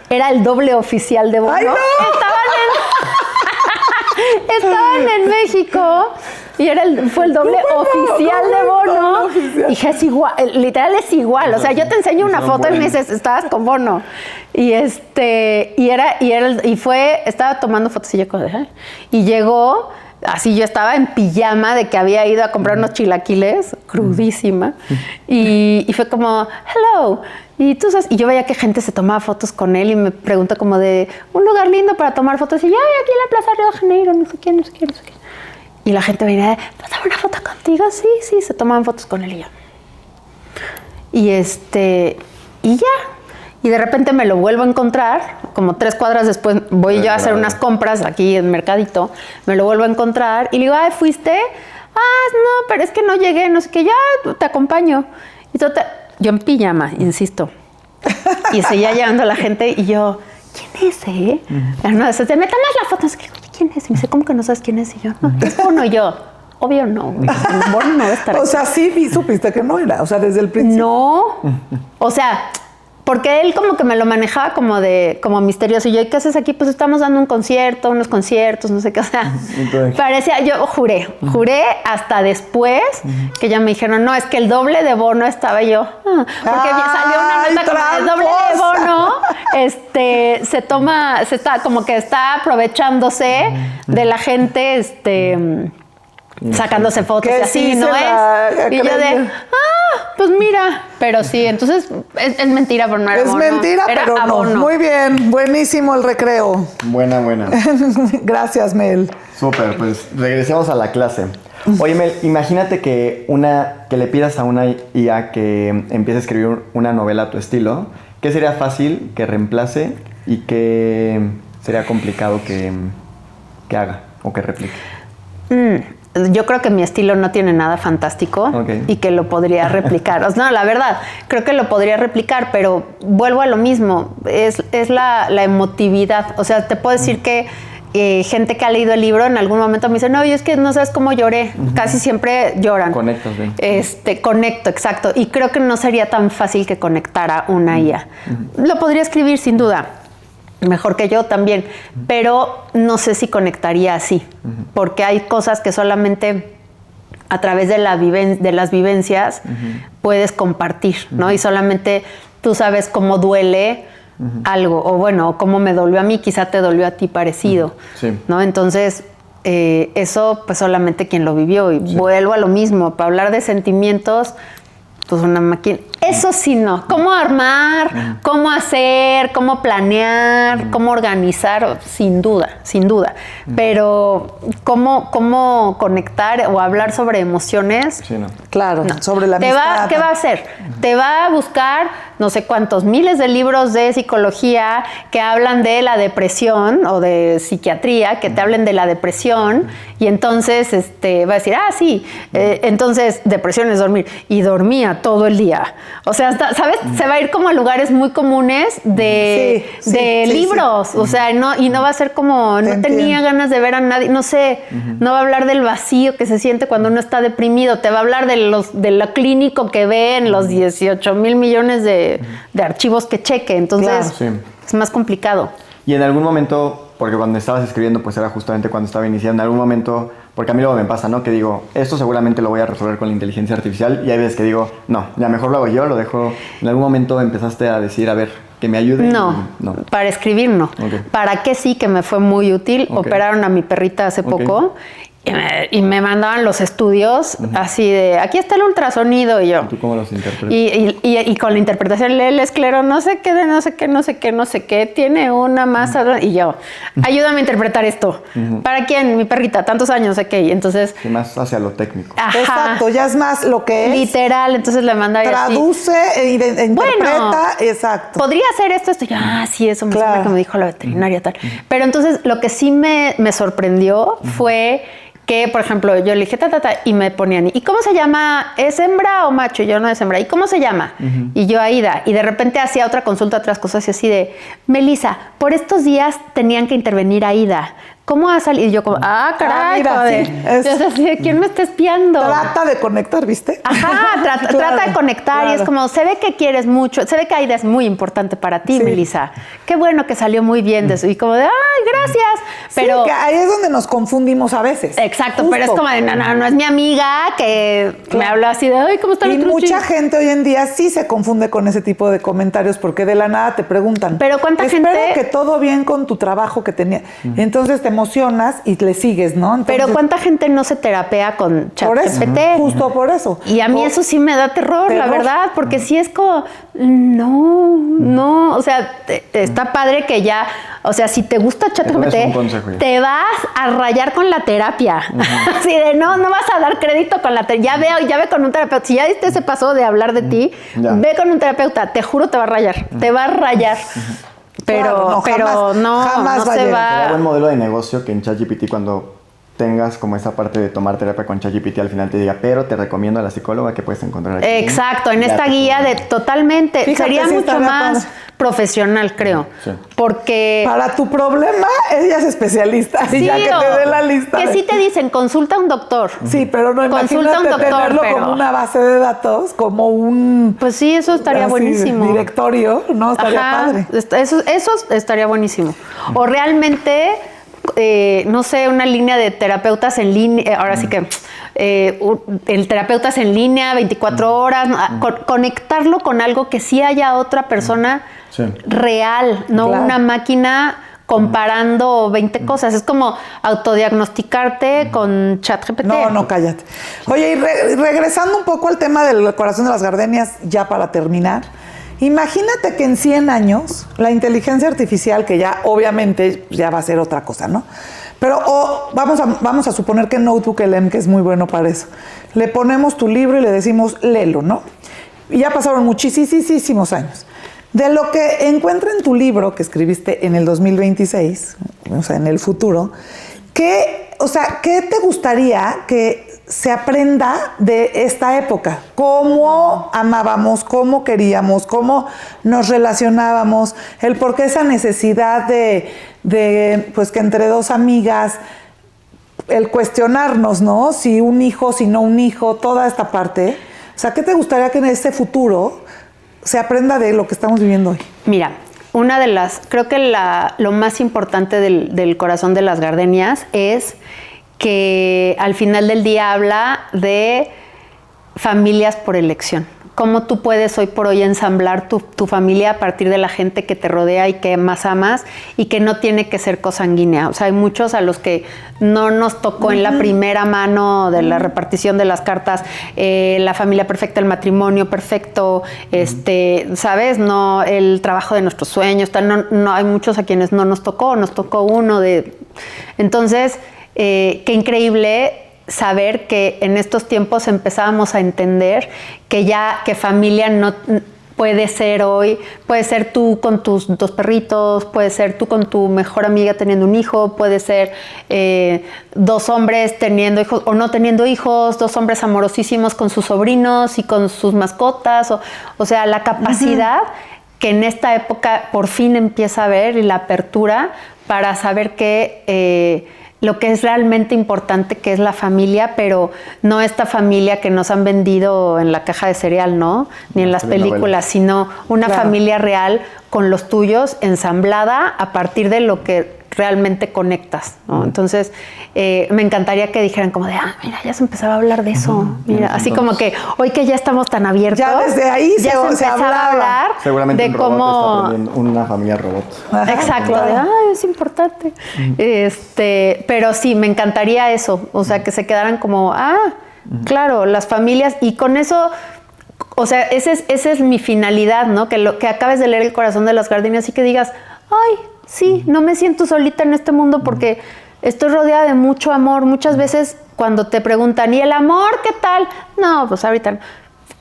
Speaker 3: Era el doble oficial de Bono.
Speaker 1: ¡Ay, no!
Speaker 3: Estaban en México y fue el doble oficial de Bono. Y dije, es igual, literal es igual. O sea, yo te enseño una foto y me dices, estabas con Bono. Y estaba tomando fotos y yo y llegó, así yo estaba en pijama de que había ido a comprar unos chilaquiles, crudísima. Y fue como, hello. Y tú sabes, y yo veía que gente se tomaba fotos con él y me preguntó como de un lugar lindo para tomar fotos. Y yo, aquí en la Plaza Río de Janeiro, no sé qué. Y la gente venía, ¿puedo tomar una foto contigo? Sí, se tomaban fotos con él y yo. Y ya. Y de repente me lo vuelvo a encontrar, como 3 cuadras después voy yo a hacer unas compras aquí en Mercadito, me lo vuelvo a encontrar y le digo, ¿fuiste? No, pero es que no llegué, no sé qué, ya te acompaño. Y yo en pijama, insisto. Y seguía llevando a la gente y yo, ¿quién es, No, se me tomas la foto, ¿quién es? Y me dice, ¿cómo que no sabes quién es? Y yo, no, es Bono. Y yo, obvio no, Bono no va a estar
Speaker 1: O sea, sí supiste que no era, o sea, desde el principio.
Speaker 3: No, o sea, porque él como que me lo manejaba como misterioso. Y yo, ¿qué haces aquí? Pues estamos dando unos conciertos, no sé qué. O sea, parecía, yo juré hasta después que ya me dijeron, no, es que el doble de Bono estaba yo. Porque salió una nota como el doble de Bono, está aprovechándose de la gente, sacándose fotos y así, ¿no es? Y yo pues mira, pero sí, entonces es mentira, pero no era Bono.
Speaker 1: Es mentira, pero no.
Speaker 3: Bono.
Speaker 1: Muy bien, buenísimo el recreo.
Speaker 2: Buena.
Speaker 1: Gracias, Mel.
Speaker 2: Súper, pues regresemos a la clase. Oye, Mel, imagínate que le pidas a una IA que empiece a escribir una novela a tu estilo. ¿Qué sería fácil que reemplace y qué sería complicado que haga o que replique?
Speaker 3: Yo creo que mi estilo no tiene nada fantástico y que lo podría replicar. No, la verdad, creo que lo podría replicar, pero vuelvo a lo mismo. Es la emotividad. O sea, te puedo decir que gente que ha leído el libro en algún momento me dice, no, yo es que no sabes cómo lloré. Casi siempre lloran.
Speaker 2: Conectas bien.
Speaker 3: Conecto, exacto. Y creo que no sería tan fácil que conectara una IA. Lo podría escribir sin duda. Mejor que yo también, pero no sé si conectaría así, porque hay cosas que solamente a través de las vivencias puedes compartir, ¿no? Y solamente tú sabes cómo duele algo, o bueno, cómo me dolió a mí, quizá te dolió a ti parecido, ¿no? Entonces, eso pues solamente quien lo vivió, y vuelvo a lo mismo, para hablar de sentimientos, pues una máquina. Eso sí no. ¿Cómo armar? ¿Cómo hacer? ¿Cómo planear? ¿Cómo organizar? Sin duda. Pero ¿cómo conectar o hablar sobre emociones?
Speaker 2: Sí, no.
Speaker 1: Claro,
Speaker 3: no.
Speaker 1: sobre la amistad.
Speaker 3: ¿Qué va a hacer? Te va a buscar no sé cuántos miles de libros de psicología que hablan de la depresión o de psiquiatría, que te hablen de la depresión, y entonces va a decir, sí, entonces depresión es dormir. Y dormía todo el día. O sea, ¿sabes? Se va a ir como a lugares muy comunes de libros. Sí. O sea, no va a ser como, no tenía ganas de ver a nadie, no sé, no va a hablar del vacío que se siente cuando uno está deprimido, te va a hablar de lo clínico que ve en los 18,000 millones de archivos que cheque. Entonces, es más complicado.
Speaker 2: Y en algún momento, porque cuando estabas escribiendo, pues era justamente cuando estaba iniciando, en algún momento, porque a mí luego me pasa, ¿no? Que digo, esto seguramente lo voy a resolver con la inteligencia artificial, y hay veces que digo, no, ya mejor lo hago yo, lo dejo. En algún momento empezaste a decir, a ver, que me ayude.
Speaker 3: No, para escribir no. Okay. ¿Para qué sí? Que me fue muy útil. Okay. Operaron a mi perrita hace poco. Y me mandaban los estudios así de, aquí está el ultrasonido, y yo.
Speaker 2: ¿Tú cómo los interpretas?
Speaker 3: Y con la interpretación, el esclero, no sé qué, tiene una masa, y yo, ayúdame a interpretar esto. ¿Para quién? Mi perrita, tantos años, entonces.
Speaker 2: Y más hacia lo técnico.
Speaker 1: Ajá. Exacto, ya es más lo que es.
Speaker 3: Literal, entonces le mandaba
Speaker 1: traduce e interpreta, exacto.
Speaker 3: Podría hacer esto, y yo, sí, eso me suena que me dijo la veterinaria, tal. Pero entonces, lo que sí me sorprendió fue que, por ejemplo, yo le dije, y me ponían, ¿y cómo se llama? ¿Es hembra o macho? Y yo, no es hembra. ¿Y cómo se llama? Y yo, Aida. Y de repente hacía otra consulta, otras cosas, y así de, Melissa, por estos días tenían que intervenir Aida. ¿Cómo ha salido? Y yo como, caray, ¿quién me está espiando?
Speaker 1: Trata de conectar, ¿viste?
Speaker 3: Ajá, trata de conectar, y es como, se ve que quieres mucho, se ve que Aida es muy importante para ti, Melissa. Qué bueno que salió muy bien de eso. Y como de, gracias. Pero
Speaker 1: que ahí es donde nos confundimos a veces.
Speaker 3: Exacto, justo. Pero es como de, no es mi amiga que me habla así de, ¿cómo está el otro
Speaker 1: mucha gente hoy en día sí se confunde con ese tipo de comentarios porque de la nada te preguntan.
Speaker 3: Pero ¿cuánta gente?
Speaker 1: Espero que todo bien con tu trabajo que tenía. Entonces te emocionas y le sigues, ¿no? Entonces,
Speaker 3: pero ¿cuánta gente no se terapea con ChatGPT?
Speaker 1: Justo por eso.
Speaker 3: Y a mí eso sí me da terror, la verdad, porque sí es como, no, o sea, está padre que ya, o sea, si te gusta ChatGPT, te vas a rayar con la terapia. Así de, no vas a dar crédito con la terapia. Ya ve con un terapeuta. Si ya diste ese paso de hablar de ti, ve con un terapeuta, te juro te va a rayar, te va a rayar. Pero jamás
Speaker 2: se va. Sería buen modelo de negocio que en ChatGPT, cuando tengas como esa parte de tomar terapia con ChatGPT, al final te diga, pero te recomiendo a la psicóloga que puedes encontrar aquí.
Speaker 3: Exacto, en esta guía de totalmente. Fíjate, sería mucho más profesional, creo. Sí. Porque
Speaker 1: para tu problema, ella es especialista. Sí, ya que te dé la lista.
Speaker 3: Que sí te dicen, consulta a un doctor.
Speaker 1: Sí, pero no imagínate tenerlo como una base de datos, como un...
Speaker 3: Pues sí, eso estaría buenísimo.
Speaker 1: Directorio, ¿no? Estaría padre.
Speaker 3: Eso estaría buenísimo. O realmente... no sé, una línea de terapeutas en línea, ahora sí que el terapeutas en línea 24 horas, conectarlo con algo que sí haya otra persona real, no una máquina comparando 20 cosas. Es como autodiagnosticarte con ChatGPT.
Speaker 1: No, cállate. Oye, y regresando un poco al tema del corazón de las gardenias, ya para terminar, imagínate que en 100 años la inteligencia artificial, que ya obviamente ya va a ser otra cosa, ¿no? Pero vamos a suponer que Notebook LM, que es muy bueno para eso, le ponemos tu libro y le decimos, léelo, ¿no? Y ya pasaron muchísimos años. De lo que encuentra en tu libro, que escribiste en el 2026, o sea, en el futuro, ¿qué te gustaría que se aprenda de esta época? ¿Cómo amábamos, cómo queríamos, cómo nos relacionábamos? El por qué esa necesidad de pues que entre dos amigas, el cuestionarnos, ¿no? Si un hijo, si no un hijo, toda esta parte. O sea, ¿qué te gustaría que en este futuro se aprenda de lo que estamos viviendo hoy?
Speaker 3: Mira, creo que lo más importante del corazón de las gardenias es que al final del día habla de familias por elección. Cómo tú puedes hoy por hoy ensamblar tu familia a partir de la gente que te rodea y que más amas, y que no tiene que ser consanguínea. O sea, hay muchos a los que no nos tocó en la primera mano de la repartición de las cartas, la familia perfecta, el matrimonio perfecto, ¿sabes? No, el trabajo de nuestros sueños. No, hay muchos a quienes no nos tocó uno de... Entonces, qué increíble saber que en estos tiempos empezábamos a entender que familia no, puede ser hoy, puede ser tú con tus 2 perritos, puede ser tú con tu mejor amiga teniendo un hijo, puede ser 2 hombres teniendo hijos o no teniendo hijos, 2 hombres amorosísimos con sus sobrinos y con sus mascotas, o sea, la capacidad que en esta época por fin empieza a haber y la apertura para saber que lo que es realmente importante, que es la familia, pero no esta familia que nos han vendido en la caja de cereal, ¿no? Ni en las películas, sino una familia real con los tuyos, ensamblada a partir de lo que realmente conectas, ¿no? Entonces, me encantaría que dijeran como de, mira, ya se empezaba a hablar de eso. Mira, así como que hoy que ya estamos tan abiertos,
Speaker 1: ya desde ahí
Speaker 3: ya se empezaba a hablar
Speaker 2: seguramente
Speaker 3: de cómo
Speaker 2: una familia robot.
Speaker 3: Exacto, es importante. Pero sí, me encantaría eso, o sea, que se quedaran como, claro, las familias, y con eso, o sea, esa es mi finalidad, ¿no? Que acabes de leer El corazón de las gardenias y que digas, sí, no me siento solita en este mundo porque estoy rodeada de mucho amor. Muchas veces cuando te preguntan, ¿y el amor qué tal? No, pues ahorita no.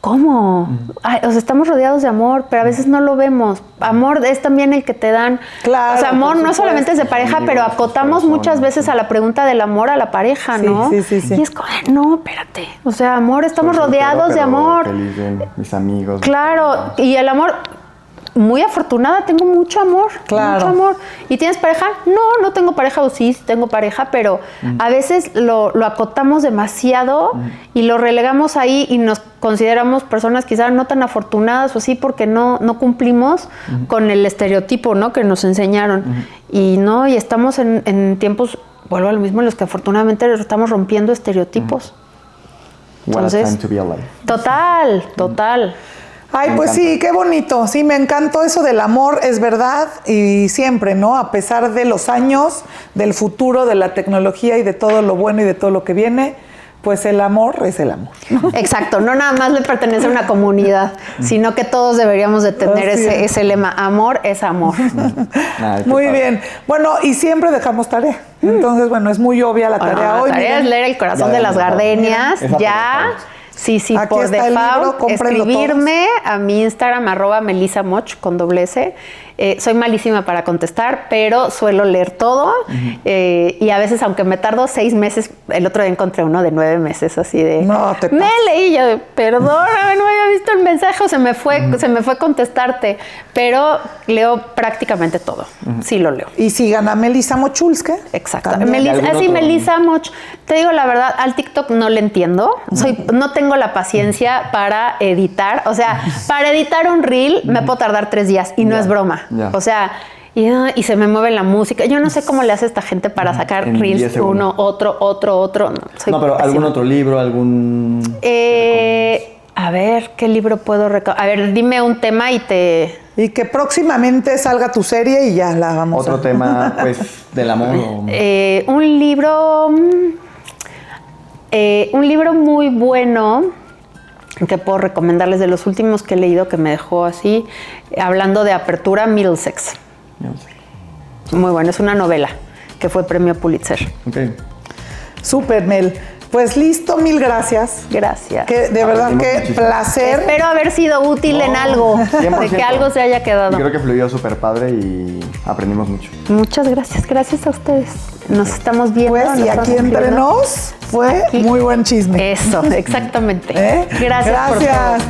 Speaker 3: ¿Cómo? O sea, estamos rodeados de amor, pero a veces no lo vemos. Amor es también el que te dan.
Speaker 1: Claro,
Speaker 3: o sea, amor no solamente es de pareja, pero acotamos muchas veces a la pregunta del amor a la pareja, ¿no?
Speaker 1: Sí.
Speaker 3: Y es como, no, espérate. O sea, amor, estamos rodeados de amor.
Speaker 2: Feliz de mis amigos.
Speaker 3: Claro, y el amor... Muy afortunada, tengo mucho amor, mucho amor. ¿Y tienes pareja? No tengo pareja, o sí tengo pareja, pero a veces lo acotamos demasiado y lo relegamos ahí y nos consideramos personas quizás no tan afortunadas o así porque no cumplimos con el estereotipo, ¿no? Que nos enseñaron. Y estamos en tiempos, vuelvo a lo mismo, en los que afortunadamente estamos rompiendo estereotipos.
Speaker 2: Entonces, time to be alive.
Speaker 3: Total.
Speaker 1: Ay, pues sí, qué bonito. Sí, me encantó eso del amor, es verdad, y siempre, ¿no? A pesar de los años, del futuro, de la tecnología y de todo lo bueno y de todo lo que viene, pues el amor es el amor.
Speaker 3: Exacto, no nada más le pertenece a una comunidad, sino que todos deberíamos de tener ese lema, amor es amor.
Speaker 1: Muy bien. Bueno, y siempre dejamos tarea. Entonces, bueno, es muy obvia la tarea hoy.
Speaker 3: La tarea es leer El corazón de las gardenias, ya... Sí,
Speaker 1: aquí
Speaker 3: por default, escribirme
Speaker 1: todos.
Speaker 3: A mi Instagram, @melisamoch, con .s. Soy malísima para contestar, pero suelo leer todo. Y a veces, aunque me tardo 6 meses, el otro día encontré uno de 9 meses, así de... Me leí, yo, perdóname, no había visto el mensaje, o se me fue contestarte. Pero leo prácticamente todo, sí lo leo.
Speaker 1: Y sigan a Melisa Mochulske.
Speaker 3: Exacto. Melisa Moch. Te digo la verdad, al TikTok no le entiendo. No tengo la paciencia para editar. O sea, para editar un reel me puedo tardar 3 días y no es broma. O sea, y se me mueve la música. Yo no sé cómo le hace esta gente para sacar reels, uno, otro. No,
Speaker 2: pero algún otro libro,
Speaker 3: a ver, ¿qué libro puedo recomendar? A ver, dime un tema y
Speaker 1: que próximamente salga tu serie y ya la vamos
Speaker 2: Otro tema, pues, del amor.
Speaker 3: Un libro muy bueno que puedo recomendarles, de los últimos que he leído, que me dejó así, hablando de apertura, Middlesex. Muy bueno, es una novela que fue premio Pulitzer.
Speaker 1: Súper, Mel. Pues listo, mil gracias.
Speaker 3: Gracias.
Speaker 1: De verdad, qué placer.
Speaker 3: Espero haber sido útil en algo, 100%. De que algo se haya quedado.
Speaker 2: Yo creo que fluyó súper padre y aprendimos mucho.
Speaker 3: Muchas gracias, gracias a ustedes. Nos estamos viendo.
Speaker 1: Pues, y aquí entre nos fue muy buen chisme.
Speaker 3: Eso, exactamente. Gracias.
Speaker 1: Gracias.